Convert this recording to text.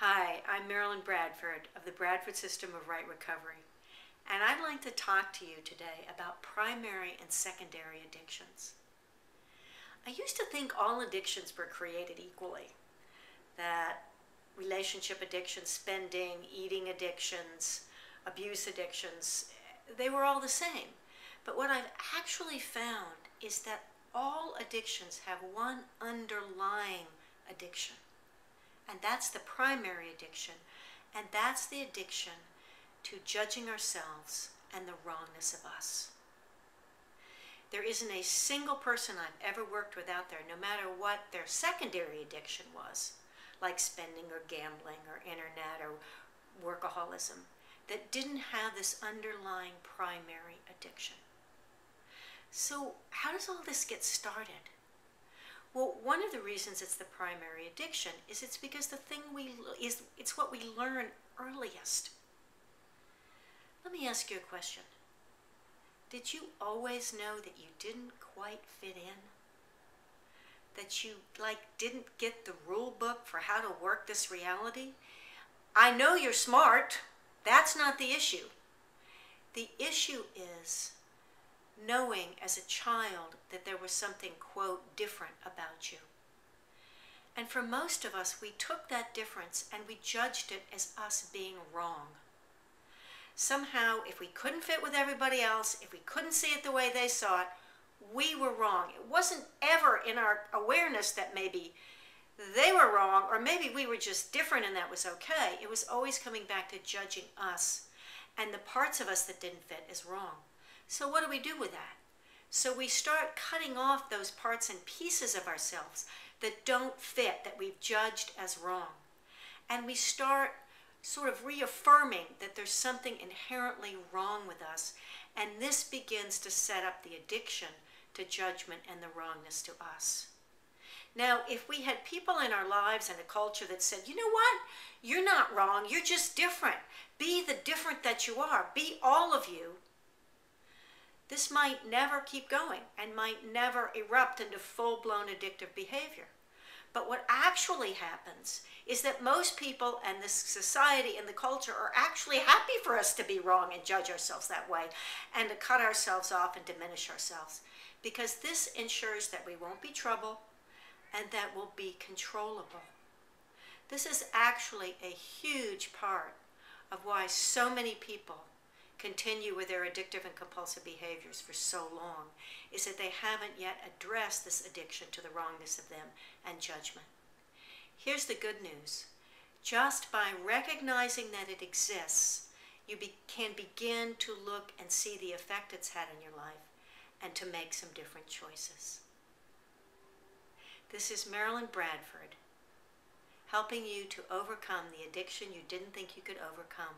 Hi, I'm Marilyn Bradford of the Bradford System of Right Recovery, and I'd like to talk to you today about primary and secondary addictions. I used to think all addictions were created equally, that relationship addictions, spending, eating addictions, abuse addictions, they were all the same. But what I've actually found is that all addictions have one underlying addiction. And that's the primary addiction, and that's the addiction to judging ourselves and the wrongness of us. There isn't a single person I've ever worked with out there, no matter what their secondary addiction was, like spending or gambling or internet or workaholism, that didn't have this underlying primary addiction. So how does all this get started? Well, one of the reasons it's the primary addiction is it's because it's what we learn earliest. Let me ask you a question. Did you always know that you didn't quite fit in? That you didn't get the rule book for how to work this reality? I know you're smart. That's not the issue. The issue is knowing as a child that there was something, quote, different about you. And for most of us, we took that difference and we judged it as us being wrong. Somehow, if we couldn't fit with everybody else, if we couldn't see it the way they saw it, we were wrong. It wasn't ever in our awareness that maybe they were wrong, or maybe we were just different and that was okay. It was always coming back to judging us and the parts of us that didn't fit as wrong. So what do we do with that? So we start cutting off those parts and pieces of ourselves that don't fit, that we've judged as wrong. And we start sort of reaffirming that there's something inherently wrong with us. And this begins to set up the addiction to judgment and the wrongness to us. Now, if we had people in our lives and a culture that said, you know what? You're not wrong. You're just different. Be the different that you are. Be all of you. This might never keep going and might never erupt into full-blown addictive behavior. But what actually happens is that most people and this society and the culture are actually happy for us to be wrong and judge ourselves that way and to cut ourselves off and diminish ourselves, because this ensures that we won't be trouble and that we'll be controllable. This is actually a huge part of why so many people continue with their addictive and compulsive behaviors for so long, is that they haven't yet addressed this addiction to the wrongness of them and judgment. Here's the good news. Just by recognizing that it exists, you can begin to look and see the effect it's had in your life and to make some different choices. This is Marilyn Bradford, helping you to overcome the addiction you didn't think you could overcome.